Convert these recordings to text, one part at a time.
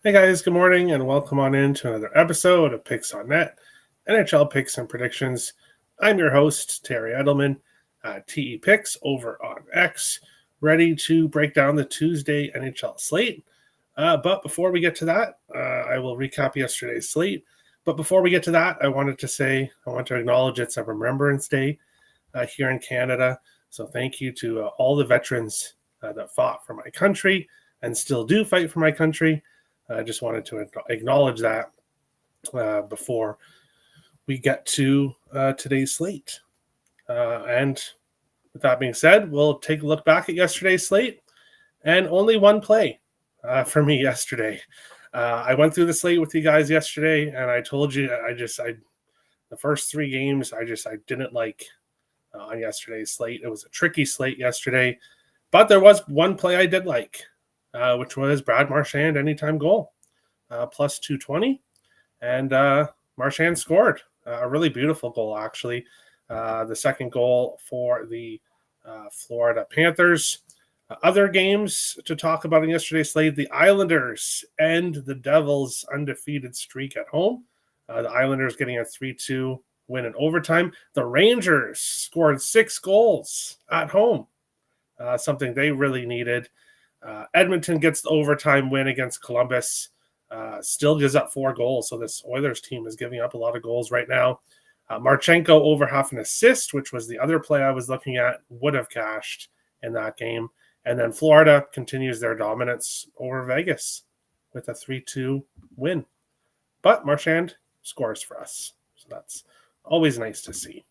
Hey guys, good morning and welcome on in to another episode of Picks on Net, NHL Picks and Predictions. I'm your host, Terry Edelman, TE Picks over on X, ready to break down the Tuesday NHL slate. But before we get to that, I will recap yesterday's slate. But before we get to that, I want to acknowledge it's a Remembrance Day here in Canada. So thank you to all the veterans that fought for my country and still do fight for my country. I just wanted to acknowledge that before we get to today's slate. And with that being said, we'll take a look back at yesterday's slate, and only one play for me yesterday. I went through the slate with you guys yesterday, and I told you the first three games I didn't like on yesterday's slate. It was a tricky slate yesterday, but there was one play I did like, which was Brad Marchand anytime goal, plus 220. And Marchand scored a really beautiful goal, actually. The second goal for the Florida Panthers. Other games to talk about in yesterday's slate: the Islanders end the Devils' undefeated streak at home. The Islanders getting a 3-2 win in overtime. The Rangers scored 6 goals at home, something they really needed. Edmonton gets the overtime win against Columbus. Still gives up 4 goals, so this Oilers team is giving up a lot of goals right now. Marchenko over half an assist, which was the other play I was looking at, would have cashed in that game. And then Florida continues their dominance over Vegas with a 3-2 win. But Marchand scores for us, so that's always nice to see.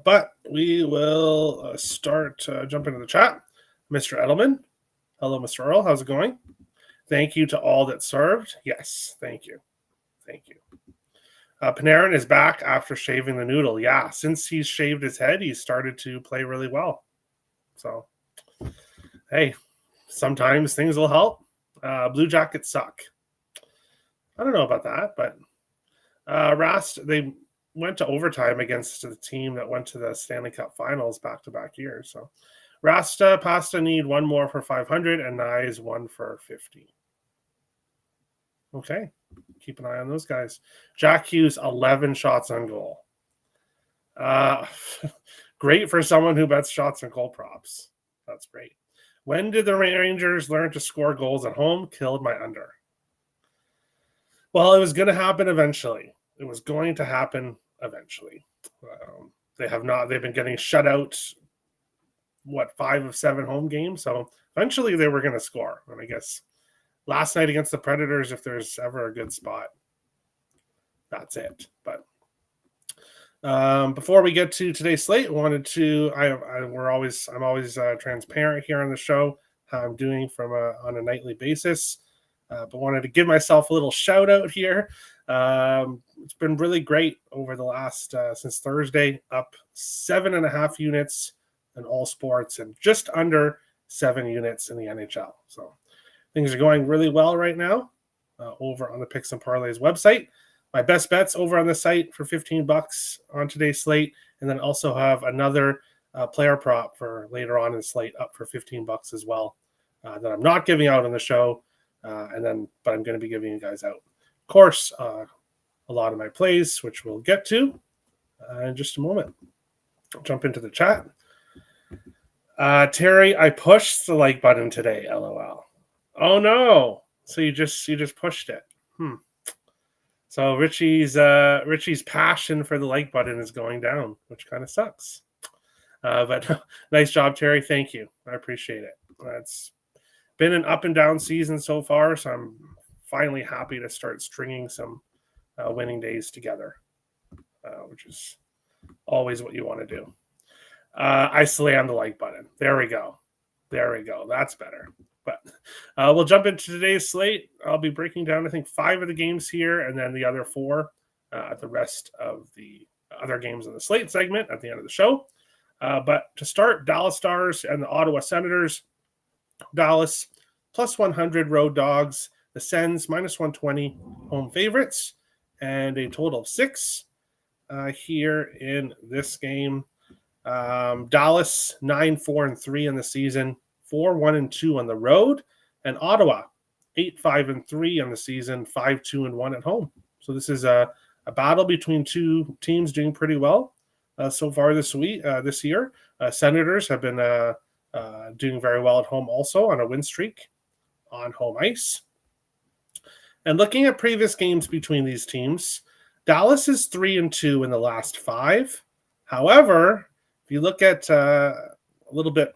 But we will start jump into the chat. Mr. Edelman. Hello, Mr. Earl. How's it going? Thank you to all that served. Yes, thank you. Thank you. Panarin is back after shaving the noodle. Yeah, since he's shaved his head, he's started to play really well. So, hey, sometimes things will help. Blue Jackets suck. I don't know about that, but Rast, they went to overtime against the team that went to the Stanley Cup Finals back-to-back years. So, Rasta Pasta need one more for 500 and Nyes one for 50. Okay, keep an eye on those guys. Jack Hughes, 11 shots on goal. Great for someone who bets shots and goal props. That's great. When did the Rangers learn to score goals at home? Killed my under. Well, it was going to happen eventually. It was going to happen eventually. They have not. They've been getting shut out, 5 of 7 home games? So eventually they were going to score. And I guess last night against the Predators, if there's ever a good spot, that's it. But before we get to today's slate, I'm always transparent here on the show how I'm doing on a nightly basis. But wanted to give myself a little shout out here. It's been really great over the last since Thursday, up 7.5 units in all sports and just under 7 units in the NHL. So things are going really well right now over on the Picks and Parlays website. My best bets over on the site for $15 on today's slate, and then also have another player prop for later on in the slate up for $15 as well that I'm not giving out on the show, but I'm going to be giving you guys out. Of course, a lot of my plays, which we'll get to in just a moment. I'll jump into the chat. Terry, I pushed the like button today. LOL. Oh no! So you just pushed it. So Richie's passion for the like button is going down, which kind of sucks. But nice job, Terry. Thank you. I appreciate it. It's been an up and down season so far, so I'm finally happy to start stringing some winning days together, which is always what you want to do. I slammed the like button. There we go. That's better. But we'll jump into today's slate. I'll be breaking down, I think, 5 of the games here, and then the other 4 the rest of the other games in the slate segment at the end of the show. But to start, Dallas Stars and the Ottawa Senators. Dallas, plus 100 road dogs. The Sens, minus 120 home favorites. And a total of 6 here in this game. Dallas 9-4-3 in the season, 4-1-2 on the road, and Ottawa 8-5-3 on the season, 5-2-1 at home. So this is a battle between two teams doing pretty well so far this year. Senators have been doing very well at home also on a win streak on home ice. And looking at previous games between these teams, Dallas is 3-2 in the last 5. However, if you look at a little bit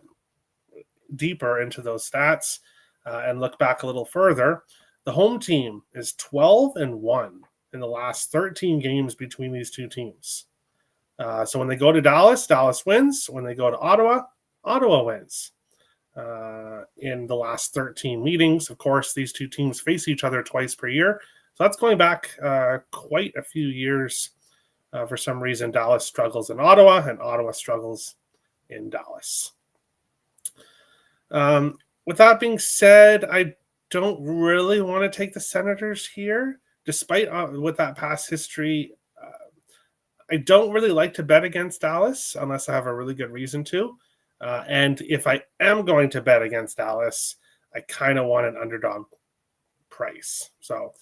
deeper into those stats and look back a little further, the home team is 12-1 in the last 13 games between these two teams. So when they go to Dallas, Dallas wins. When they go to Ottawa, Ottawa wins. In the last 13 meetings, of course, these two teams face each other twice per year. So that's going back quite a few years. For some reason, Dallas struggles in Ottawa, and Ottawa struggles in Dallas. With that being said, I don't really want to take the Senators here, despite with that past history. I don't really like to bet against Dallas unless I have a really good reason to. And if I am going to bet against Dallas, I kind of want an underdog price. So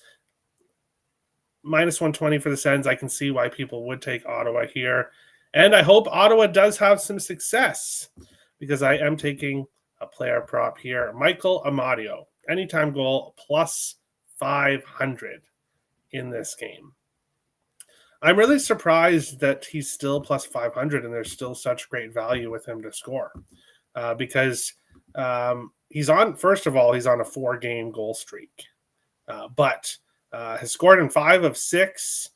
minus 120 for the Sens. I can see why people would take Ottawa here. And I hope Ottawa does have some success because I am taking a player prop here. Michael Amadio, anytime goal, plus 500 in this game. I'm really surprised that he's still plus 500 and there's still such great value with him to score because he's on, first of all, he's on a 4-game goal streak, but has scored in 5 of 6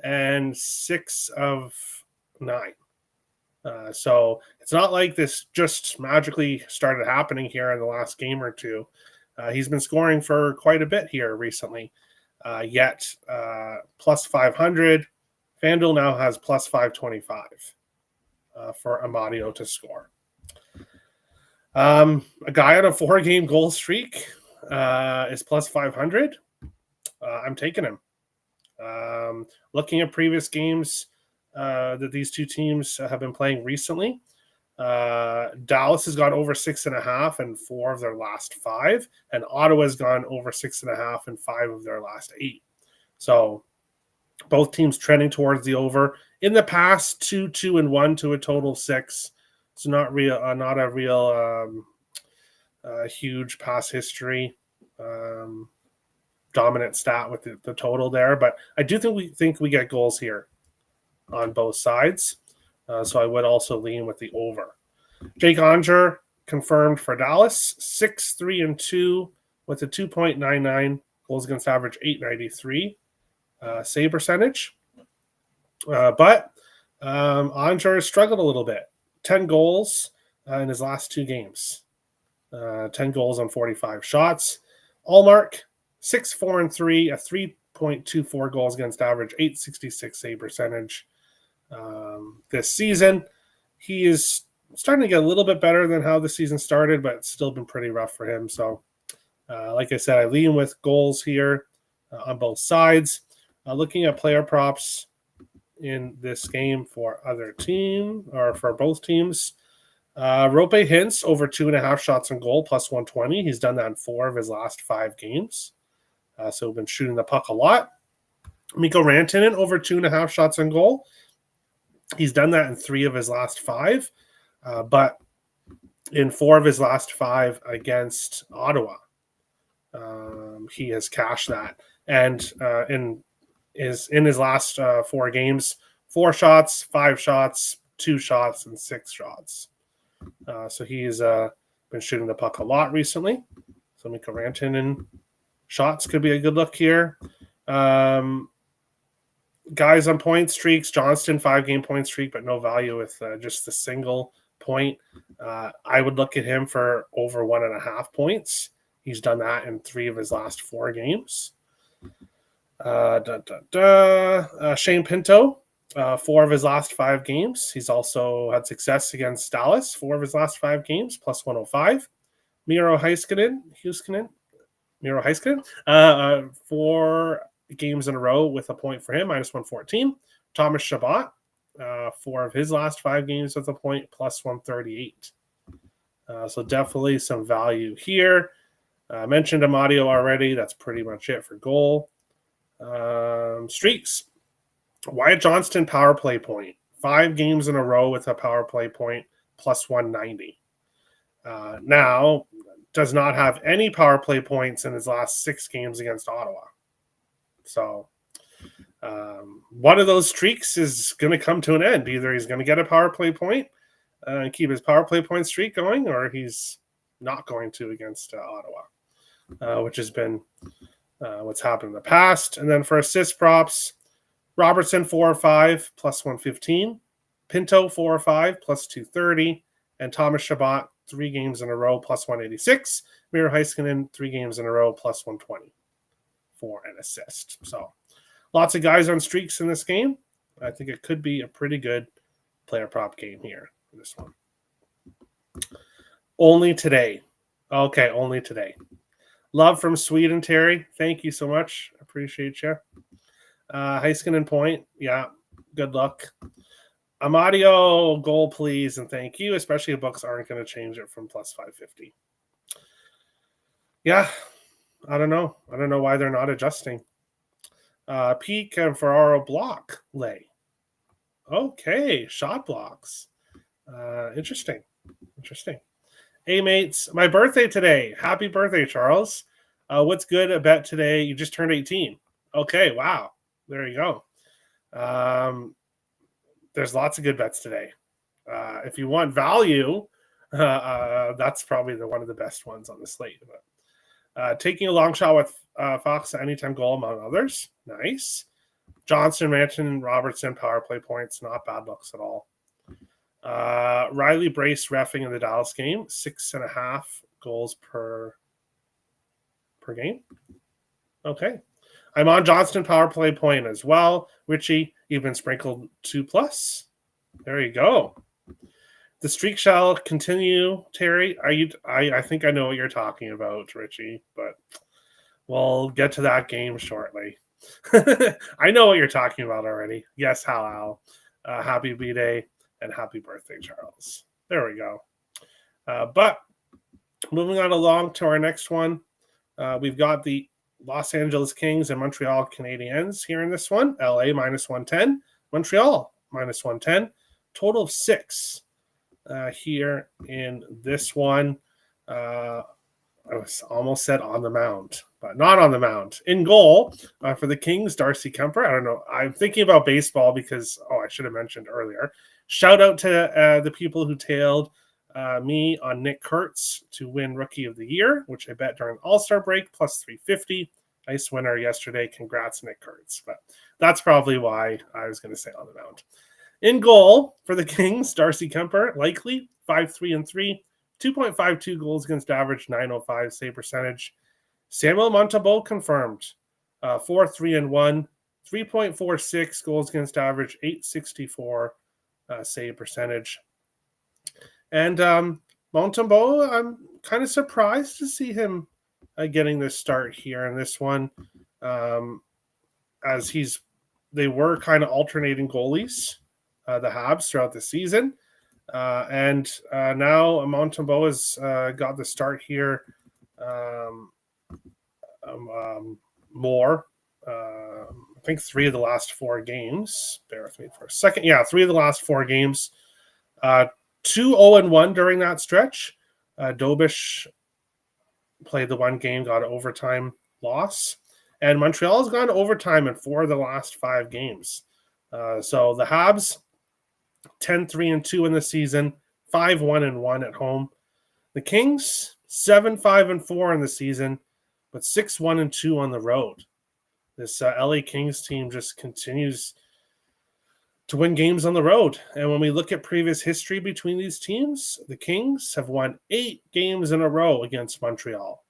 and 6 of 9. So it's not like this just magically started happening here in the last game or two. He's been scoring for quite a bit here recently, yet plus 500. FanDuel now has plus 525 for Amadio to score. A guy on a 4-game goal streak is plus 500. I'm taking him. Looking at previous games that these two teams have been playing recently, Dallas has gone over 6.5 in 4 of their last 5, and Ottawa has gone over 6.5 in 5 of their last 8. So both teams trending towards the over. In the past, 2-2-1 to a total 6. It's not a real huge pass history dominant stat with the total there, but I do think we get goals here on both sides. So I would also lean with the over. Jake Onger confirmed for Dallas, 6-3-2 with a 2.99 goals against average, 893 save percentage. But Onger has struggled a little bit. 10 goals in his last 2 games. 10 goals on 45 shots. Allmark, 6-4-3, a 3.24 goals against average, 866 save percentage. This season, he is starting to get a little bit better than how the season started, but it's still been pretty rough for him. So, like I said, I lean with goals here on both sides. Looking at player props in this game for other team or for both teams, Rope Hintz over 2.5 shots on goal, plus 120. He's done that in 4 of his last 5 games. So we've been shooting the puck a lot. Mikko Rantanen over 2.5 shots on goal. He's done that in 3 of his last 5, but in 4 of his last 5 against Ottawa, he has cashed that. And in his last 4 games, 4 shots, 5 shots, 2 shots, and 6 shots. So he's been shooting the puck a lot recently. So Mikko Rantanen shots could be a good look here. Guys on point streaks, Johnston 5-game point streak, but no value with just the single point. I would look at him for over 1.5 points. He's done that in 3 of his last 4 games. Shane Pinto, 4 of his last 5 games. He's also had success against Dallas, 4 of his last 5 games, plus 105. Miro Heiskanen, 4 games in a row with a point for him, minus 114. Thomas Chabot, 4 of his last 5 games with a point, plus 138. So definitely some value here. I mentioned Amadio already. That's pretty much it for goal. Streaks. Wyatt Johnston power play point. 5 games in a row with a power play point plus 190. Now, does not have any power play points in his last 6 games against Ottawa. So, one of those streaks is going to come to an end. Either he's going to get a power play point and keep his power play point streak going, or he's not going to against Ottawa, which has been what's happened in the past. And then for assist props, Robertson 4 or 5 plus 115, Pinto 4 or 5 plus 230, and Thomas Chabot 3 games in a row plus 186. Miro Heiskanen 3 games in a row plus 120 for an assist. So lots of guys on streaks in this game. I think it could be a pretty good player prop game here for this one. Only today. Okay, only today. Love from Sweden, Terry. Thank you so much. Appreciate you. Heiskanen point. Yeah, good luck. Amadio, goal, please, and thank you. Especially if books aren't going to change it from plus 550. Yeah, I don't know. I don't know why they're not adjusting. Peak and Ferraro block lay. Okay, shot blocks. Interesting. Hey, mates, my birthday today. Happy birthday, Charles. What's good about today? You just turned 18. Okay, wow. There you go. There's lots of good bets today. If you want value, that's probably one of the best ones on the slate. But, taking a long shot with Fox anytime goal, among others. Nice. Johnson, Manson, Robertson, power play points. Not bad looks at all. Riley Brace reffing in the Dallas game. 6.5 goals per game. Okay. I'm on Johnston power play point as well. Richie, you've been sprinkled 2+. There you go. The streak shall continue, Terry. I think I know what you're talking about, Richie, but we'll get to that game shortly. I know what you're talking about already. Yes, Hal. Happy B-Day and happy birthday, Charles. There we go. But moving on along to our next one, we've got the Los Angeles Kings and Montreal Canadiens here in this one. LA minus 110, Montreal minus 110. Total of 6 here in this one. I was almost said on the mound, but not on the mound. In goal for the Kings, Darcy Kemper. I don't know. I'm thinking about baseball because, I should have mentioned earlier. Shout out to the people who tailed me on Nick Kurtz to win Rookie of the Year, which I bet during All-Star break, plus 350. Nice winner yesterday. Congrats, Nick Kurtz. But that's probably why I was going to say on the mound. In goal for the Kings, Darcy Kemper, likely 5-3-3, 2.52 goals against average, 905 save percentage. Samuel Montembeault confirmed, 4-3-1, 3.46 goals against average, 864 save percentage. And Montembeault, I'm kind of surprised to see him getting this start here in this one, as they were kind of alternating goalies, the Habs, throughout the season. And now Montembeault has got the start here more. I think 3 of the last 4 games. Bear with me for a second. Yeah, 3 of the last 4 games. 2-0-1 during that stretch. Dobish played the 1 game, got an overtime loss. And Montreal has gone to overtime in 4 of the last 5 games. So the Habs, 10-3-2 in the season, 5-1-1 at home. The Kings, 7-5-4 in the season, but 6-1-2 on the road. This LA Kings team just continues to win games on the road. And when we look at previous history between these teams, the Kings have won 8 games in a row against Montreal.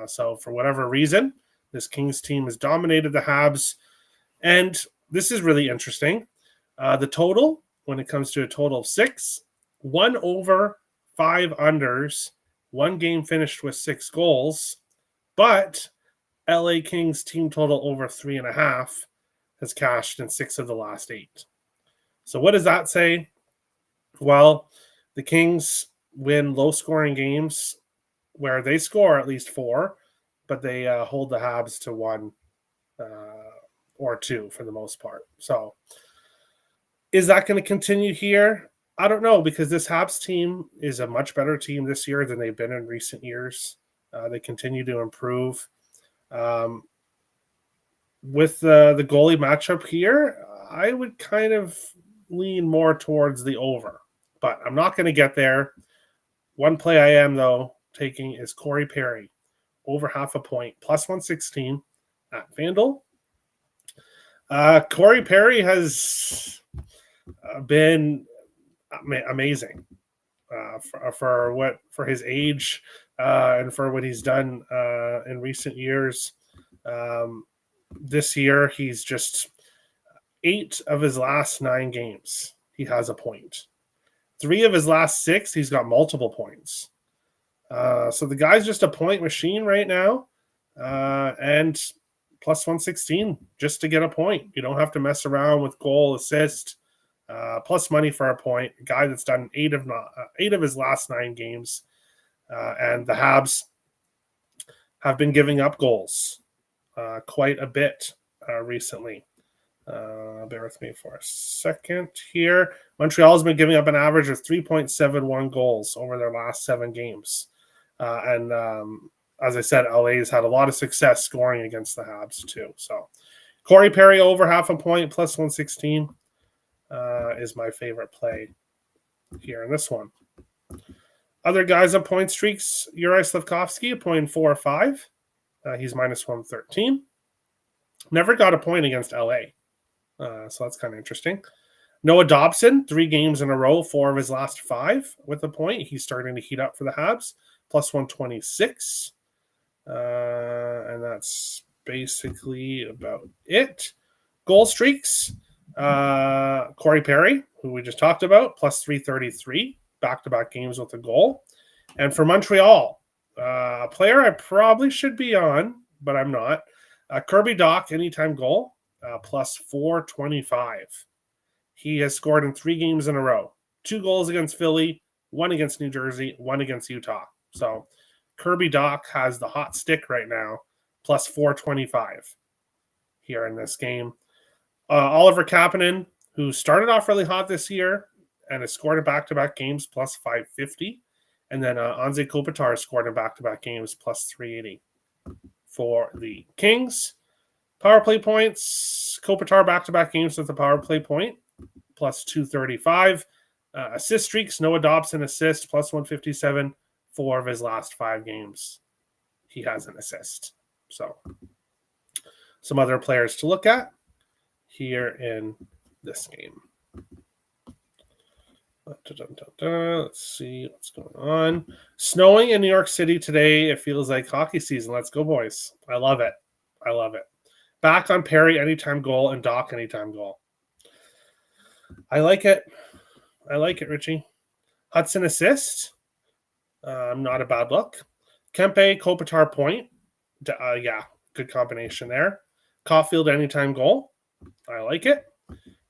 So for whatever reason, this Kings team has dominated the Habs. And this is really interesting. The total, when it comes to a total of 6, 1 over, 5 unders, 1 game finished with 6 goals. But LA Kings team total over 3.5 has cashed in 6 of the last 8. So what does that say? Well, the Kings win low-scoring games where they score at least 4, but they hold the Habs to 1 or 2 for the most part. So is that going to continue here? I don't know, because this Habs team is a much better team this year than they've been in recent years. They continue to improve. With the goalie matchup here, I would kind of lean more towards the over, but I'm not going to get there. One play I am, though, taking is Corey Perry, over half a point, plus 116 at FanDuel. Corey Perry has been amazing for his age and for what he's done in recent years. This year, he's just 8 of his last 9 games, he has a point. 3 of his last 6, he's got multiple points. So the guy's just a point machine right now. And plus 116 just to get a point. You don't have to mess around with goal, assist, plus money for a point. A guy that's done 8 of his last 9 games. And the Habs have been giving up goals quite a bit recently. Bear with me for a second here. Montreal's been giving up an average of 3.71 goals over their last 7 games. And as I said, LA's had a lot of success scoring against the Habs too. So Corey Perry over half a point, plus 116 is my favorite play here in this one. Other guys on point streaks, Uri Slafkovsky, a 0.45. He's minus 113. Never got a point against LA. So that's kind of interesting. Noah Dobson, 3 games in a row, 4 of his last 5 with a point. He's starting to heat up for the Habs, plus 126. And that's basically about it. Goal streaks. Corey Perry, who we just talked about, plus 333. Back-to-back games with a goal. And for Montreal, a player I probably should be on, but I'm not. Kirby Dach, anytime goal, plus 425. He has scored in 3 games in a row. 2 goals against Philly, 1 against New Jersey, 1 against Utah. So Kirby Dach has the hot stick right now, plus 425 here in this game. Oliver Kapanen, who started off really hot this year and has scored in back-to-back games, plus 550. And then Anze Kopitar scored in back-to-back games, plus 380 for the Kings. Power play points, Kopitar back-to-back games with a power play point, plus 235. Assist streaks, Noah Dobson assist, plus 157. 4 of his last 5 games, he has an assist. So some other players to look at here in this game. Let's see what's going on. Snowing in New York City today. It feels like hockey season. Let's go, boys. I love it. I love it. Back on Perry anytime goal and Dach anytime goal. I like it. I like it, Richie. Hudson assist. Not a bad look. Kempe, Kopitar point. Yeah, good combination there. Caulfield anytime goal. I like it.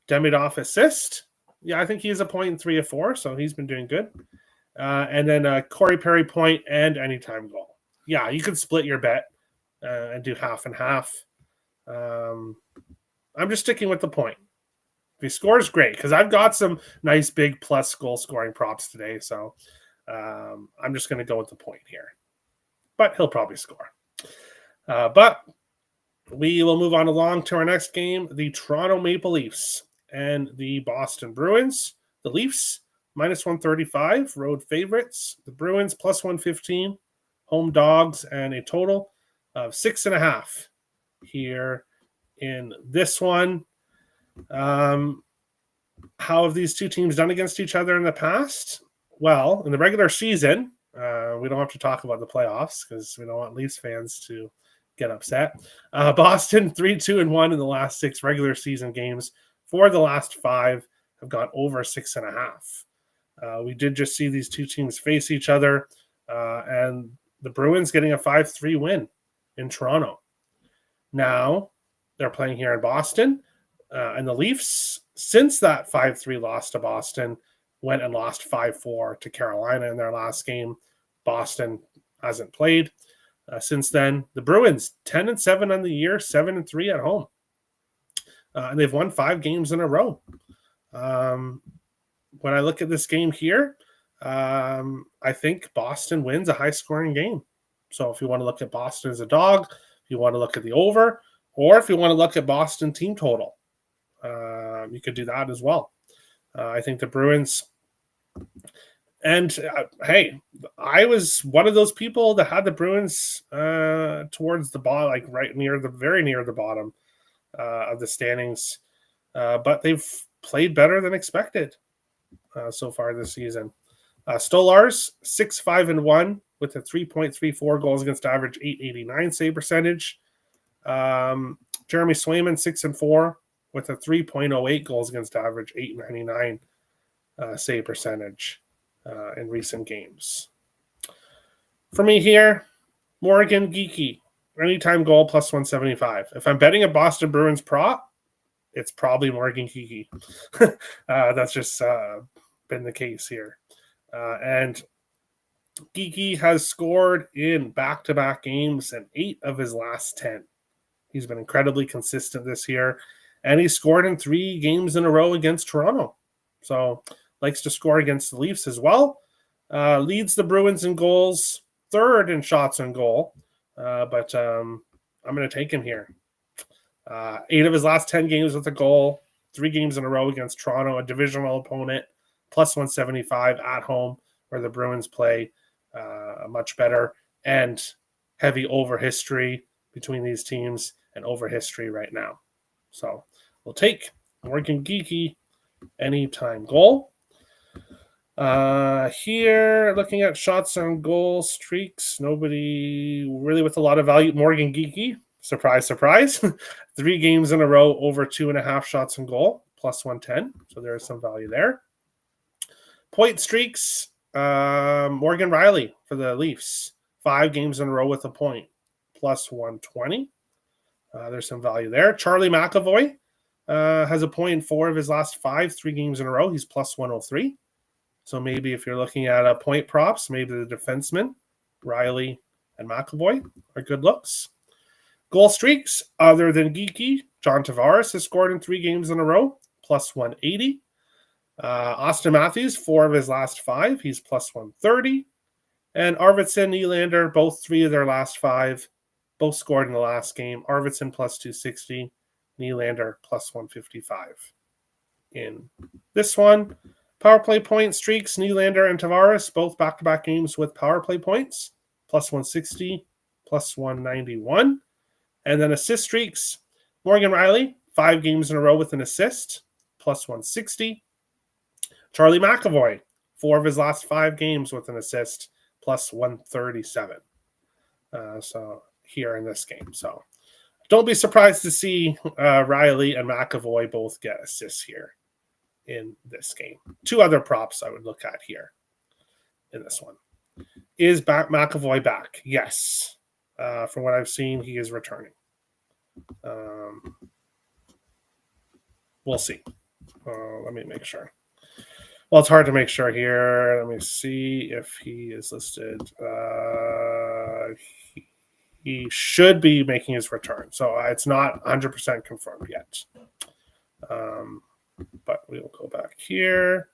Demidov assist. Yeah, I think he's a point in 3 of 4, so he's been doing good. And then Corey Perry point and anytime goal. Yeah, you could split your bet and do half and half. I'm just sticking with the point. If he scores, great, because I've got some nice big plus goal scoring props today, so I'm just going to go with the point here. But he'll probably score. But we will move on along to our next game, the Toronto Maple Leafs and the Boston Bruins. The Leafs, minus 135, road favorites. The Bruins, plus 115, home dogs, and a total of 6.5 here in this one. How have these two teams done against each other in the past? Well, in the regular season, we don't have to talk about the playoffs because we don't want Leafs fans to get upset. Boston 3-2-1 in the last 6 regular season games. 4 of the last 5 have gone over 6.5. We did just see these two teams face each other, and the Bruins getting a 5-3 win in Toronto. Now they're playing here in Boston, and the Leafs, since that 5-3 loss to Boston, went and lost 5-4 to Carolina in their last game. Boston hasn't played since then. The Bruins 10-7 on the year, 7-3 at home, and they've won 5 games in a row. When I look at this game here, I think Boston wins a high-scoring game. So if you want to look at Boston as a dog, if you want to look at the over, or if you want to look at Boston team total, you could do that as well. I think the Bruins, and hey, I was one of those people that had the Bruins towards the bottom, like very near the bottom of the standings, but they've played better than expected so far this season. Stolarz 6-5-1 with a 3.34 goals against average, 889 save percentage. Jeremy Swayman 6-4 with a 3.08 goals against average, 899 save percentage in recent games. For me here, Morgan Geekie, anytime goal plus 175. If I'm betting a Boston Bruins prop, it's probably Morgan Geekie. That's just been the case here. And Geekie has scored in back-to-back games in 8 of his last 10. He's been incredibly consistent this year, and he scored in 3 games in a row against Toronto. So likes to score against the Leafs as well. Leads the Bruins in goals, 3rd in shots on goal. But I'm going to take him here. 8 of his last 10 games with a goal, 3 games in a row against Toronto, a divisional opponent, plus 175 at home, where the Bruins play much better, and heavy over history between these teams and over history right now. So we'll take Morgan Geekie anytime goal. Here, looking at shots on goal, streaks, nobody really with a lot of value. Morgan Geekie, surprise, surprise. 3 games in a row over 2.5 shots on goal, plus 110. So there's some value there. Point streaks, Morgan Rielly for the Leafs. 5 games in a row with a point, plus 120. There's some value there. Charlie McAvoy has a point in 4 of his last 5, 3 games in a row. He's plus 103. So maybe if you're looking at point props, maybe the defensemen, Rielly and McAvoy, are good looks. Goal streaks, other than Geekie, John Tavares has scored in 3 games in a row, plus 180. Austin Matthews, 4 of his last 5, he's plus 130. And Arvidsson, Nylander, both 3 of their last 5, both scored in the last game. Arvidsson plus 260, Nylander plus 155. In this one, power play point streaks, Nylander and Tavares, both back-to-back games with power play points, plus 160, plus 191. And then assist streaks, Morgan Rielly, 5 games in a row with an assist, plus 160. Charlie McAvoy, 4 of his last 5 games with an assist, plus 137. So here in this game. So don't be surprised to see Rielly and McAvoy both get assists here in this game. 2 other props I would look at here in this one. Is McAvoy back? Yes. From what I've seen, he is returning. We'll see. Let me make sure. Well, it's hard to make sure here. Let me see if he is listed. He should be making his return. So it's not 100% confirmed yet. But we will go back here.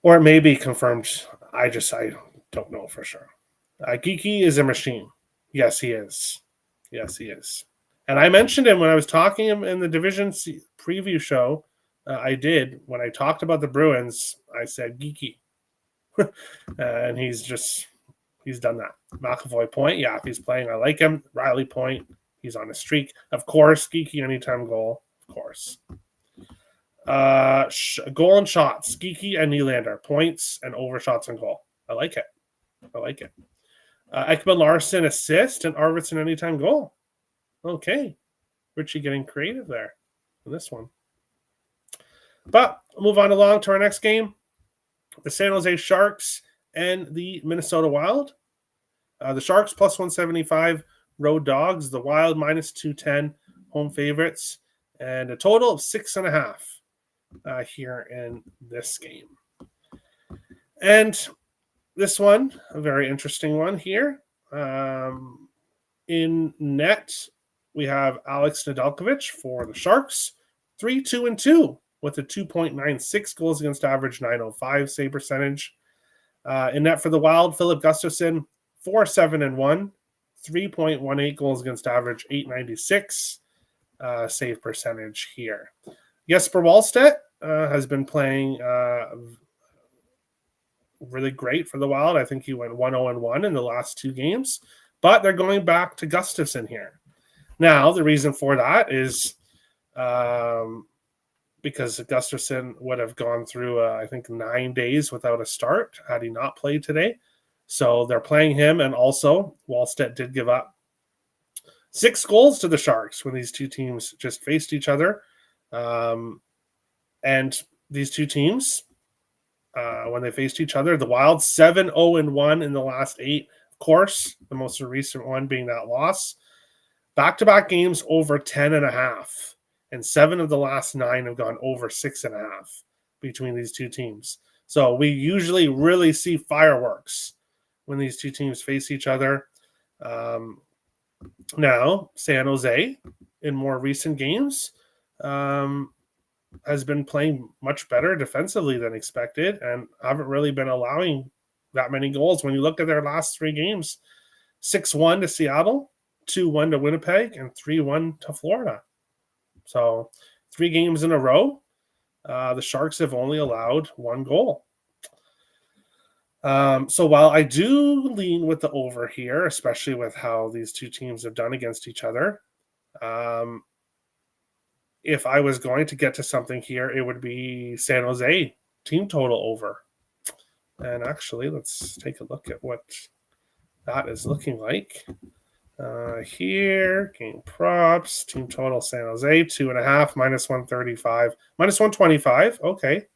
Or it may be confirmed. I don't know for sure. Geekie is a machine. Yes, he is. Yes, he is. And I mentioned him when I was talking in the division preview show. I did. When I talked about the Bruins, I said Geekie. And he's done that. McAvoy point. Yeah, if he's playing, I like him. Rielly point. He's on a streak. Of course, Geekie anytime goal. Of course. Goal and shots. Geekie and Nylander. Points and over shots and goal. I like it. Ekman Larson assist and Arvidsson anytime goal. Okay. Richie getting creative there in this one. But we'll move on along to our next game. The San Jose Sharks and the Minnesota Wild. The Sharks plus 175 road dogs. The Wild minus 210 home favorites. And a total of 6.5 here in this game. And this one, a very interesting one here. In net, we have Alex Nedeljkovic for the Sharks, 3-2-2 with a 2.96 goals against average, 905 save percentage. In net for the Wild, Philip Gustafsson, 4-7-1, 3.18 goals against average, 896 save percentage here. Jesper Wallstedt has been playing really great for the Wild. I think he went 1-0-1 in the last 2 games, but they're going back to Gustafsson here. Now, the reason for that is because Gustafsson would have gone through, I think, 9 days without a start had he not played today. So they're playing him, and also Wallstedt did give up 6 goals to the Sharks when these two teams just faced each other. And these two teams, when they faced each other, the Wild 7-0-1 in the last 8. Of course, the most recent one being that loss. Back-to-back games over 10.5. And 7 of the last 9 have gone over 6.5 between these two teams. So we usually really see fireworks when these two teams face each other. Now, San Jose, in more recent games, has been playing much better defensively than expected and haven't really been allowing that many goals. When you look at their last 3 games, 6-1 to Seattle, 2-1 to Winnipeg, and 3-1 to Florida. So 3 games in a row, the Sharks have only allowed 1 goal. So while I do lean with the over here, especially with how these two teams have done against each other, if I was going to get to something here, it would be San Jose team total over. And actually, let's take a look at what that is looking like. Here, game props, team total San Jose, 2.5, -135, -125. Okay.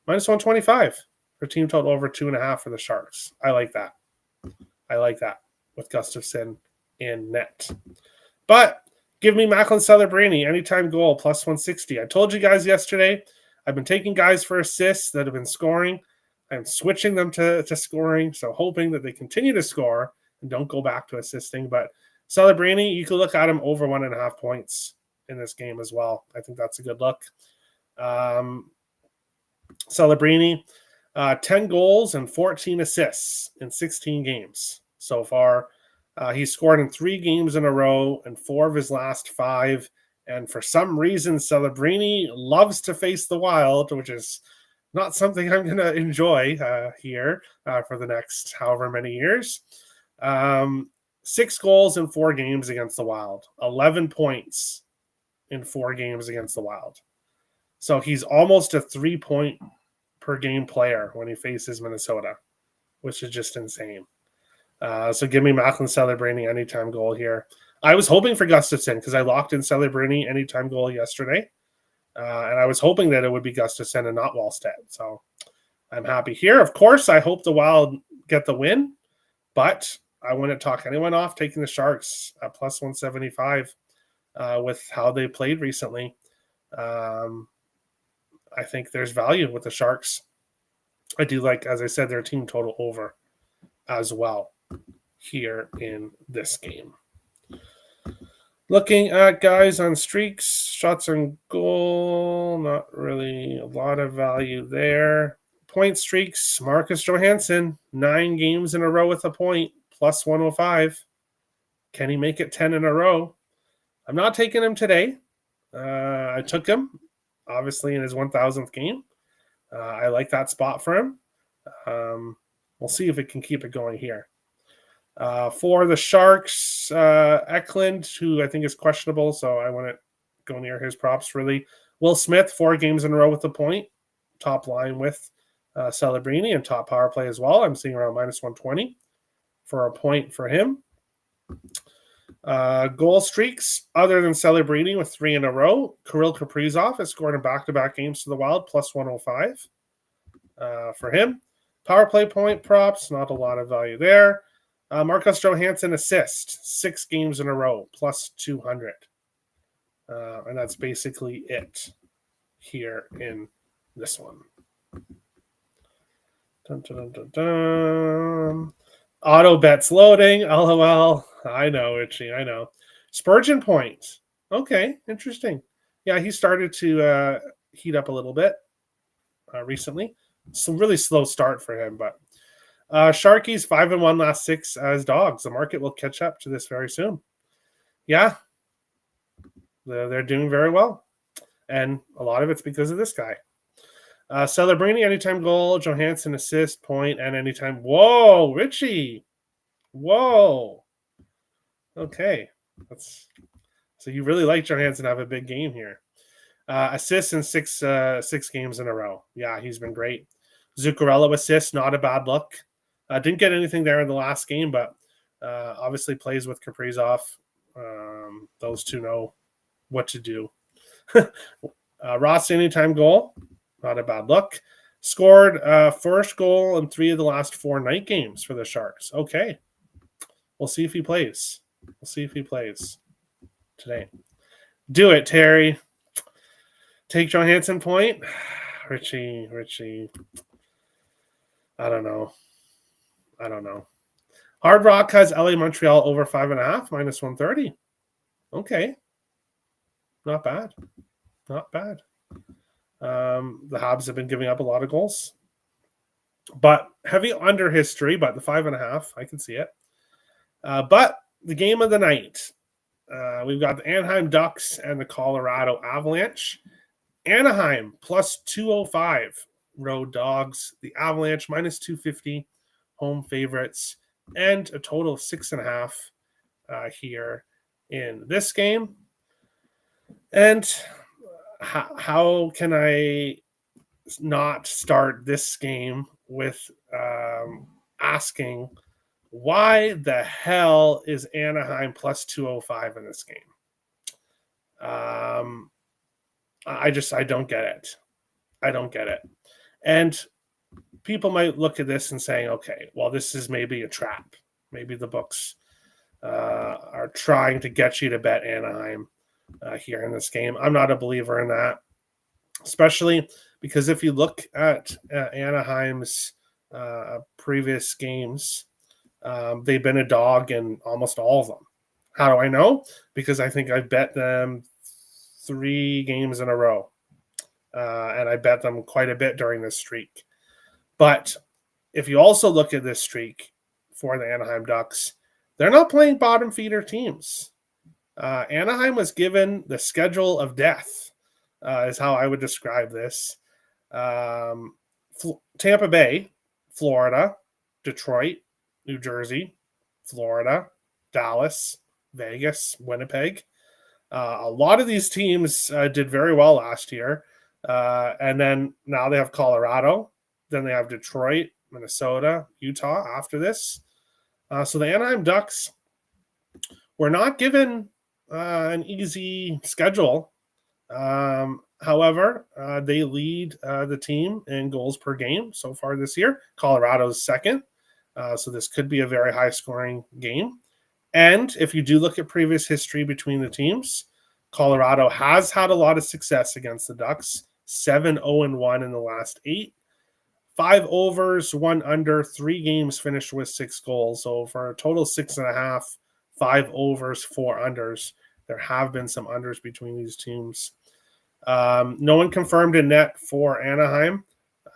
-125 for team total over 2.5 for the Sharks. I like that. With Gustafsson in net. But give me Macklin Celebrini, anytime goal, +160. I told you guys yesterday, I've been taking guys for assists that have been scoring. I'm switching them to scoring, so hoping that they continue to score and don't go back to assisting. But Celebrini, you could look at him over 1.5 points in this game as well. I think that's a good look. Celebrini, 10 goals and 14 assists in 16 games so far. He's scored in 3 games in a row and 4 of his last 5. And for some reason, Celebrini loves to face the Wild, which is not something I'm going to enjoy here for the next however many years. 6 goals in 4 games against the Wild, 11 points in 4 games against the Wild. So he's almost a 3-point per game player when he faces Minnesota, which is just insane. So give me Macklin Celebrini anytime goal here. I was hoping for Gustafsson because I locked in Celebrini anytime goal yesterday. And I was hoping that it would be Gustafsson and not Wallstedt. So I'm happy here. Of course, I hope the Wild get the win, but I wouldn't talk anyone off taking the Sharks at +175 with how they played recently. I think there's value with the Sharks. I do like, as I said, their team total over as well here in this game. Looking at guys on streaks, shots on goal, not really a lot of value there. Point streaks, Marcus Johansson, 9 games in a row with a point, +105. Can he make it 10 in a row? I'm not taking him today. I took him, obviously, in his 1,000th game. I like that spot for him. We'll see if it can keep it going here. For the Sharks, Eklund, who I think is questionable, so I wouldn't go near his props really. Will Smith, 4 games in a row with a point. Top line with Celebrini and top power play as well. I'm seeing around -120 for a point for him. Goal streaks, other than Celebrini with 3 in a row. Kirill Kaprizov has scored in back-to-back games to the Wild, +105 for him. Power play point props, not a lot of value there. Marcus Johansson assist, 6 games in a row, +200. And that's basically it here in this one. Dun, dun, dun, dun, dun. Auto bets loading. LOL. I know, Richie. I know. Spurgeon points. Okay, interesting. Yeah, he started to heat up a little bit recently. Some really slow start for him, but Sharkies 5-1 last 6 as dogs. The market will catch up to this very soon. Yeah, they're doing very well, and a lot of it's because of this guy. Celebrini anytime goal, Johansson assist, point, and anytime. Whoa, Richie. Whoa. Okay. So you really like Johansson to have a big game here. Assists in six games in a row. Yeah, he's been great. Zuccarello assist, not a bad look. Didn't get anything there in the last game, but obviously plays with Kaprizov. Those two know what to do. Ross anytime goal, not a bad look. Scored first goal in 3 of the last 4 night games for the Sharks. Okay. We'll see if he plays. We'll see if he plays today. Do it, Terry. Take Johansson point. Richie. I don't know. Hard Rock has LA Montreal over 5.5, minus 130. Okay. Not bad. The Habs have been giving up a lot of goals. But heavy under history, but the 5.5, I can see it. But the game of the night, we've got the Anaheim Ducks and the Colorado Avalanche. Anaheim plus 205, road dogs. The Avalanche minus 250, home favorites, and a total of 6.5 here in this game. And how can I not start this game with asking why the hell is Anaheim plus 205 in this game? I don't get it. I don't get it. And people might look at this and saying, okay, well, this is maybe a trap. Maybe the books are trying to get you to bet Anaheim here in this game. I'm not a believer in that, especially because if you look at Anaheim's previous games, they've been a dog in almost all of them. How do I know? Because I think I bet them 3 games in a row. And I bet them quite a bit during this streak. But if you also look at this streak for the Anaheim Ducks, they're not playing bottom feeder teams. Anaheim was given the schedule of death, is how I would describe this. Tampa Bay, Florida, Detroit, New Jersey, Florida, Dallas, Vegas, Winnipeg. A lot of these teams did very well last year. And then now they have Colorado. Then they have Detroit, Minnesota, Utah after this. So the Anaheim Ducks were not given an easy schedule. However, they lead the team in goals per game so far this year. Colorado's second. So this could be a very high-scoring game. And if you do look at previous history between the teams, Colorado has had a lot of success against the Ducks. 7-0-1 in the last 8. 5 overs, 1 under, 3 games finished with 6 goals. So for a total 6.5, 5 overs, 4 unders. There have been some unders between these teams. No one confirmed in net for Anaheim.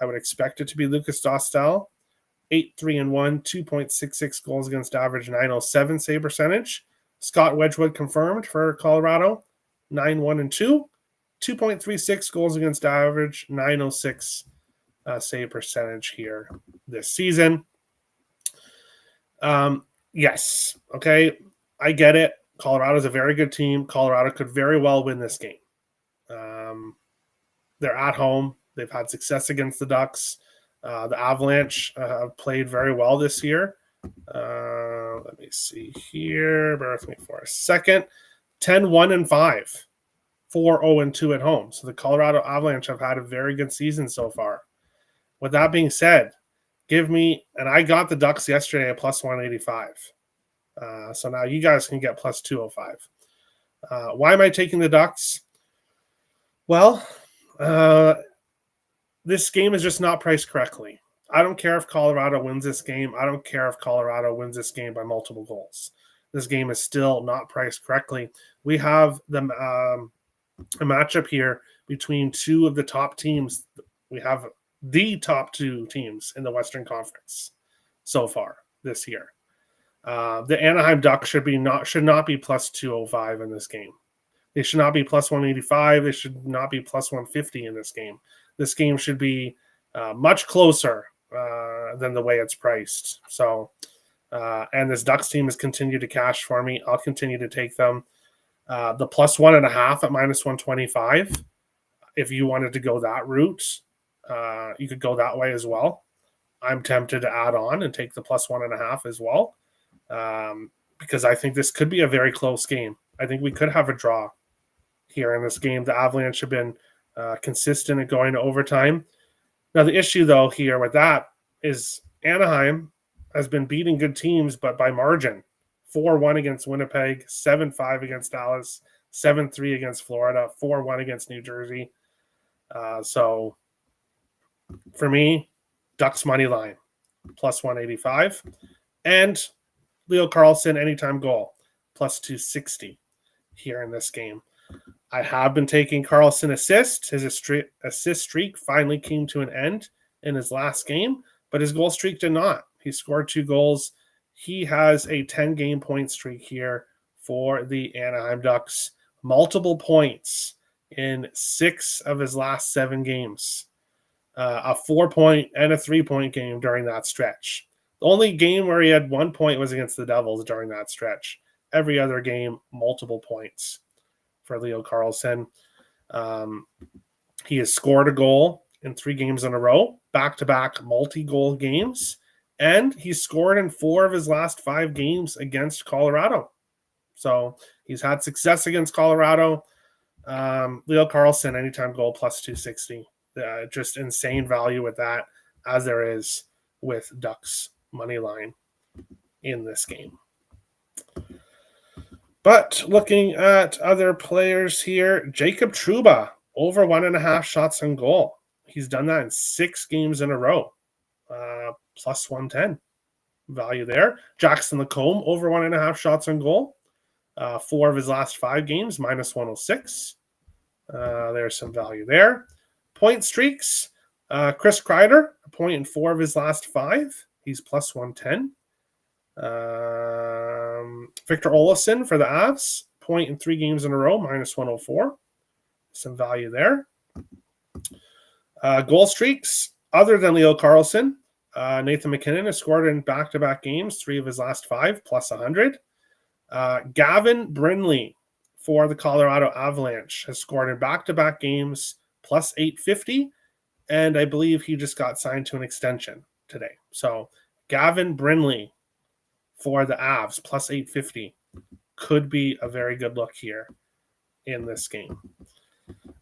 I would expect it to be Lucas Dostal. 8-3-1, 2.66 goals against average, 907 save percentage. Scott Wedgwood confirmed for Colorado. 9-1-2, 2.36 goals against average, 906 save percentage here this season. Yes, okay, I get it. Colorado's a very good team. Colorado could very well win this game. They're at home. They've had success against the Ducks. The Avalanche have played very well this year. Let me see here. Bear with me for a second. 10-1-5. 4-0-2 at home. So the Colorado Avalanche have had a very good season so far. With that being said, give me, and I got the Ducks yesterday at plus 185. So now you guys can get plus 205. Why am I taking the Ducks? Well, this game is just not priced correctly. I don't care if Colorado wins this game. I don't care if Colorado wins this game by multiple goals. This game is still not priced correctly. We have a matchup here between two of the top teams. We have the top two teams in the Western Conference so far this year. The Anaheim Ducks should not be plus 205 in this game. They should not be plus 185. They should not be plus 150 in this game. This game should be much closer than the way it's priced. So, and this Ducks team has continued to cash for me. I'll continue to take them. The plus 1.5 at minus 125. If you wanted to go that route, you could go that way as well. I'm tempted to add on and take the plus 1.5 as well, because I think this could be a very close game. I think we could have a draw here in this game. The Avalanche have been consistent at going to overtime. Now, the issue, though, here with that is Anaheim has been beating good teams, but by margin. 4-1 against Winnipeg, 7-5 against Dallas, 7-3 against Florida, 4-1 against New Jersey. So, for me, Ducks money line, plus 185. And Leo Carlsson, anytime goal, plus 260 here in this game. I have been taking Carlsson assist. His assist streak finally came to an end in his last game, but his goal streak did not. He scored 2 goals. He has a 10-game point streak here for the Anaheim Ducks. Multiple points in 6 of his last 7 games. A 4-point and a 3-point game during that stretch. The only game where he had 1 point was against the Devils during that stretch. Every other game, multiple points for Leo Carlsson. He has scored a goal in 3 games in a row, back-to-back multi-goal games, and he's scored in 4 of his last 5 games against Colorado. So he's had success against Colorado. Leo Carlsson, anytime goal, plus 260. Just insane value with that, as there is with Ducks money line in this game. But looking at other players here, Jacob Trouba, over 1.5 shots on goal. He's done that in 6 games in a row. Plus 110 value there. Jackson Lacombe, over 1.5 shots on goal. 4 of his last 5 games, minus 106. There's some value there. Point streaks, Chris Kreider, a point in 4 of his last 5. He's plus 110. Victor Olofsson for the Avs, point in 3 games in a row, minus 104. Some value there. Goal streaks, other than Leo Carlsson, Nathan McKinnon has scored in back-to-back games, 3 of his last 5, plus 100. Gavin Brindley for the Colorado Avalanche has scored in back-to-back games, plus 850, and I believe he just got signed to an extension today. So Gavin Brindley for the Avs, plus 850, could be a very good look here in this game.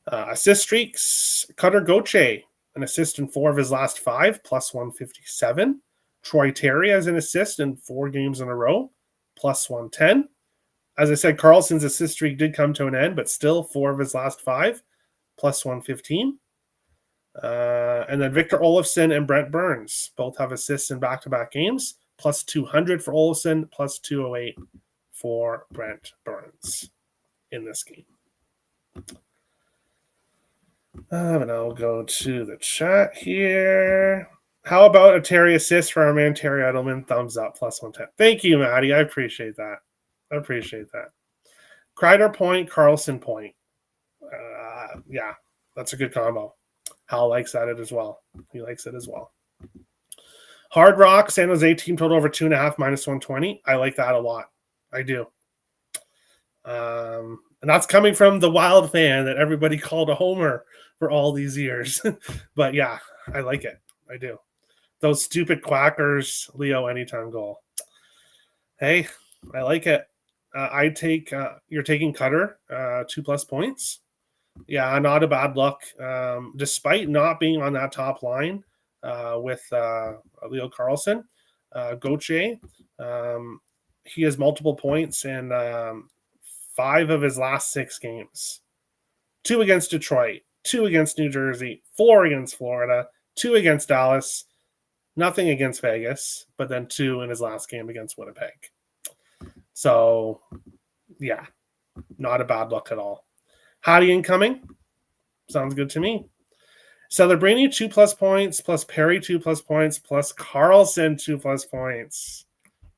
Assist streaks, Cutter Gauthier, an assist in 4 of his last 5, plus 157. Troy Terry has an assist in 4 games in a row, plus 110. As I said, Carlson's assist streak did come to an end, but still 4 of his last 5, plus 115. And then Victor Olofsson and Brent Burns both have assists in back-to-back games, plus 200 for Olofsson, plus 208 for Brent Burns in this game. And I'll go to the chat here. How about a Terry assist for our man Terry Edelman? Thumbs up, plus 110. Thank you, Maddie. I appreciate that. Kreider point, Carlsson point. Yeah, that's a good combo. Hal likes that as well. He likes it as well. Hard Rock, San Jose team total over 2.5, minus 120. I like that a lot. I do. And that's coming from the Wild fan that everybody called a homer for all these years. But yeah, I like it. I do. Those stupid Quackers, Leo anytime goal. Hey, I like it. You're taking Cutter, 2+ points. Yeah, not a bad look. Despite not being on that top line with Leo Carlsson, Gauthier, he has multiple points in 5 of his last 6 games. 2 against Detroit, 2 against New Jersey, 4 against Florida, 2 against Dallas, Nothing against Vegas, but then 2 in his last game against Winnipeg. So, yeah, not a bad look at all. Hattie incoming. Sounds good to me. Celebrini 2+ points, plus Perry 2+ points, plus Carlson 2+ points.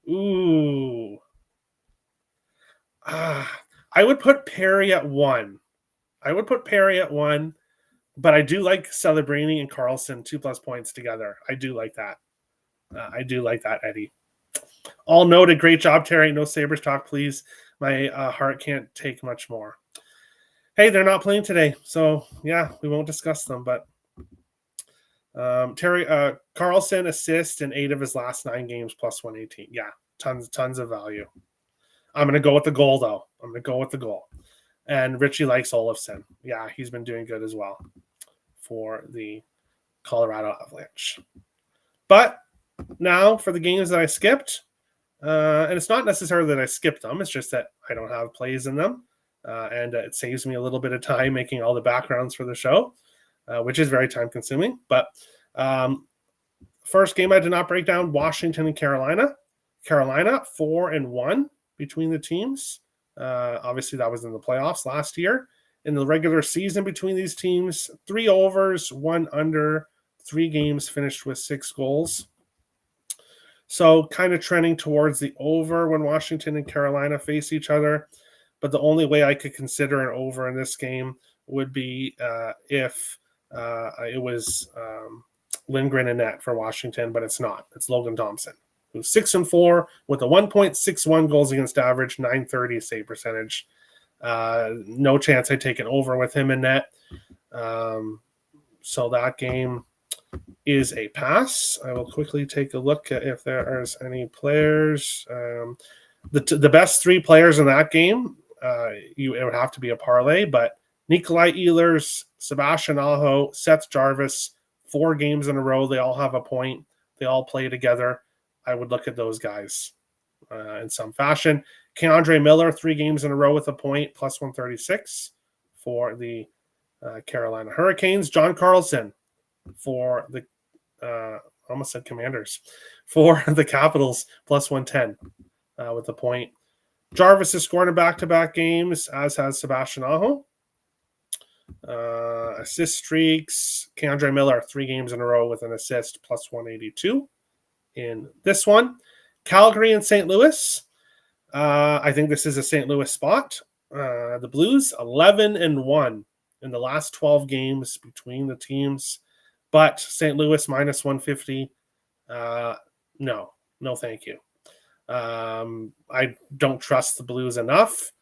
Ooh. I would put Perry at 1. But I do like Celebrini and Carlson 2+ points together. I do like that. Eddie. All noted. Great job, Terry. No Sabres talk, please. My heart can't take much more. Hey, they're not playing today, so yeah, we won't discuss them. But Terry Carlson assist in 8 of his last 9 games, plus 118. Yeah, tons of value. I'm gonna go with the goal though. And Richie likes Olofsson. Yeah, he's been doing good as well for the Colorado Avalanche. But now for the games that I skipped, and it's not necessarily that I skipped them. It's just that I don't have plays in them. And it saves me a little bit of time making all the backgrounds for the show, which is very time consuming. But first game I did not break down, Washington and Carolina. Carolina 4-1 between the teams. Obviously, that was in the playoffs last year. In the regular season between these teams, 3 overs, 1 under, 3 games finished with 6 goals. So kind of trending towards the over when Washington and Carolina face each other. But the only way I could consider an over in this game would be if it was Lindgren and net for Washington, but it's not. It's Logan Thompson, who's 6-4 with a 1.61 goals against average, 930 save percentage. No chance I take an over with him in net. So that game is a pass. I will quickly take a look at if there are any players. The best 3 players in that game, it would have to be a parlay, but Nikolai Ehlers, Sebastian Aho, Seth Jarvis, 4 games in a row. They all have a point. They all play together. I would look at those guys in some fashion. Keandre Miller, 3 games in a row with a point, plus 136 for the Carolina Hurricanes. John Carlson for the almost said Commanders, for the Capitals, plus 110 with a point. Jarvis has scored in back-to-back games, as has Sebastian Aho. Assist streaks, Keandre Miller, 3 games in a row with an assist, plus 182 in this one. Calgary and St. Louis. I think this is a St. Louis spot. The Blues, 11-1 in the last 12 games between the teams. But St. Louis, minus 150. No, thank you. I don't trust the Blues enough.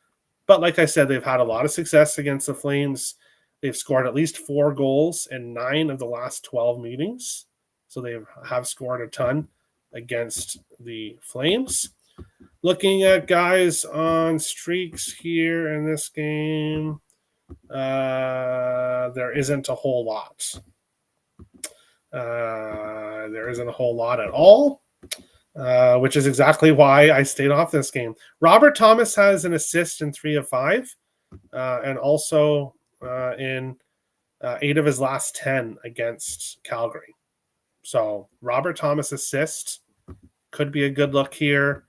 But like I said, they've had a lot of success against the Flames. They've scored at least 4 goals in 9 of the last 12 meetings. So they have scored a ton against the Flames. Looking at guys on streaks here in this game, there isn't a whole lot. There isn't a whole lot at all, which is exactly why I stayed off this game. Robert Thomas has an assist in 3 of 5, and also in 8 of his last 10 against Calgary. So Robert Thomas assist could be a good look here,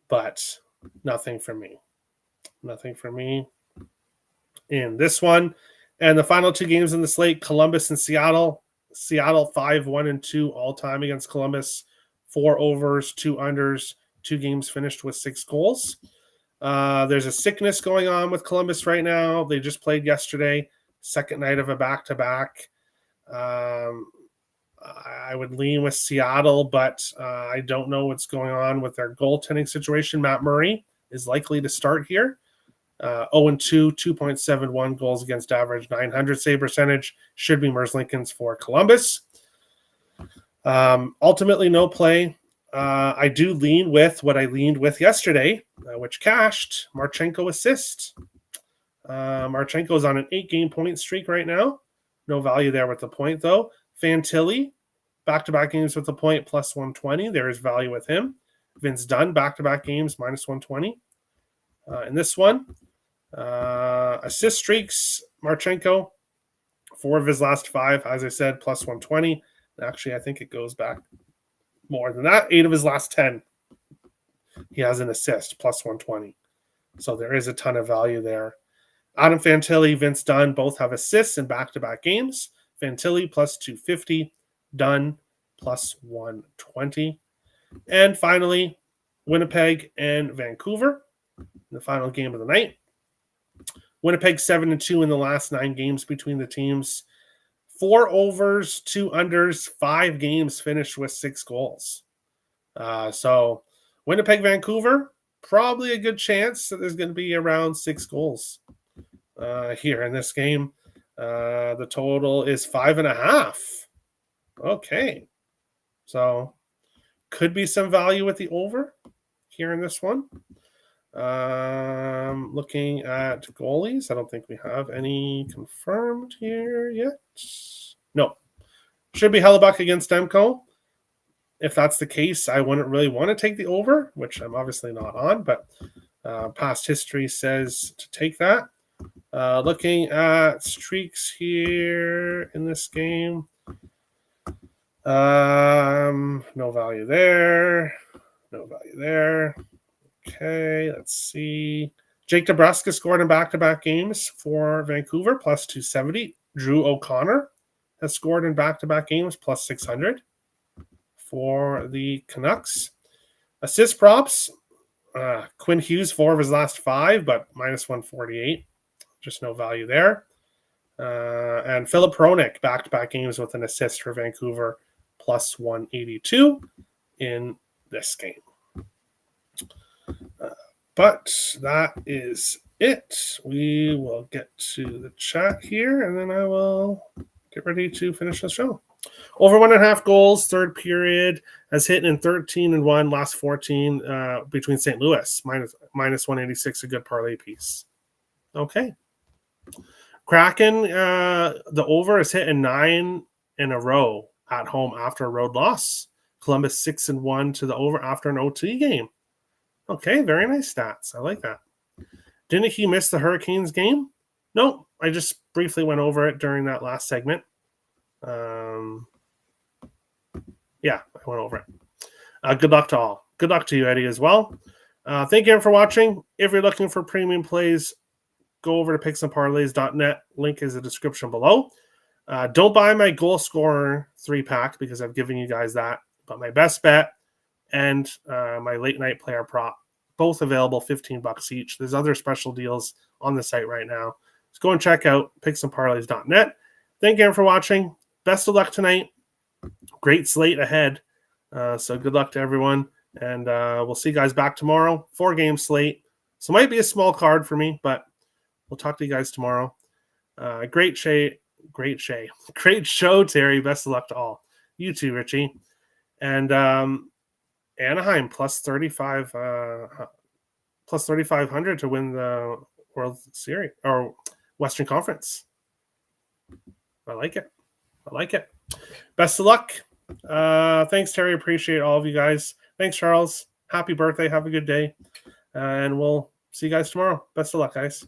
but nothing for me. Nothing for me in this one. And the final 2 games in the slate, Columbus and Seattle. Seattle 5-1-2 all time against Columbus. 4 overs, 2 unders, 2 games finished with 6 goals. There's a sickness going on with Columbus right now. They just played yesterday, second night of a back-to-back. I would lean with Seattle, but I don't know what's going on with their goaltending situation. Matt Murray is likely to start here. 0-2, 2.71 goals against average, 900 save percentage. Should be Merzlikins for Columbus. Ultimately, no play. I do lean with what I leaned with yesterday, which cashed. Marchenko assist. Marchenko is on an 8-game point streak right now. No value there with the point, though. Fantilli, back-to-back games with the point, plus 120. There is value with him. Vince Dunn, back-to-back games, minus 120. In this one, assist streaks, Marchenko, 4 of his last 5, as I said, plus 120. Actually, I think it goes back more than that. 8 of his last 10, he has an assist, plus 120. So there is a ton of value there. Adam Fantilli, Vince Dunn both have assists in back-to-back games. Fantilli plus 250, Dunn plus 120. And finally, Winnipeg and Vancouver, the final game of the night. Winnipeg 7-2 in the last 9 games between the teams. 4 overs, 2 unders, 5 games finished with 6 goals. So Winnipeg, Vancouver, probably a good chance that there's going to be around 6 goals here in this game. The total is 5.5. Okay. So could be some value with the over here in this one. Looking at goalies, I don't think we have any confirmed here yet. No. Should be Hellebuck against Demko. If that's the case, I wouldn't really want to take the over, which I'm obviously not on, but past history says to take that. Looking at streaks here in this game. No value there. No value there. Okay, let's see. Jake DeBrusk scored in back-to-back games for Vancouver, plus 270. Drew O'Connor has scored in back-to-back games, plus 600 for the Canucks. Assist props. Quinn Hughes, 4 of his last 5, but minus 148. Just no value there. And Philip Hronik, back-to-back games with an assist for Vancouver, plus 182 in this game. But that is it. We will get to the chat here, and then I will get ready to finish the show. Over 1.5 goals, third period, has hit in 13-1, last 14 between St. Louis, minus 186, a good parlay piece. Okay. Kraken, the over has hit in 9 in a row at home after a road loss. Columbus 6-1 to the over after an OT game. Okay, very nice stats. I like that. Didn't he miss the Hurricanes game? No, I just briefly went over it during that last segment. Yeah, I went over it. Good luck to all. Good luck to you, Eddie, as well. Thank you for watching. If you're looking for premium plays, go over to picksandparlays.net. Link is in the description below. Don't buy my goal scorer 3-pack because I've given you guys that. But my best bet and my late night player prop, both available $15 each. There's other special deals on the site right now. So go and check out picksandparlays.net. Thank you for watching. Best of luck tonight. Great slate ahead. So good luck to everyone. And we'll see you guys back tomorrow. 4-game slate. So it might be a small card for me, but we'll talk to you guys tomorrow. Great show, Terry. Best of luck to all. You too, Richie. And Anaheim plus 3,500 to win the World Series or Western Conference. I like it. Best of luck. Thanks, Terry. Appreciate all of you guys. Thanks, Charles. Happy birthday. Have a good day. And we'll see you guys tomorrow. Best of luck, guys.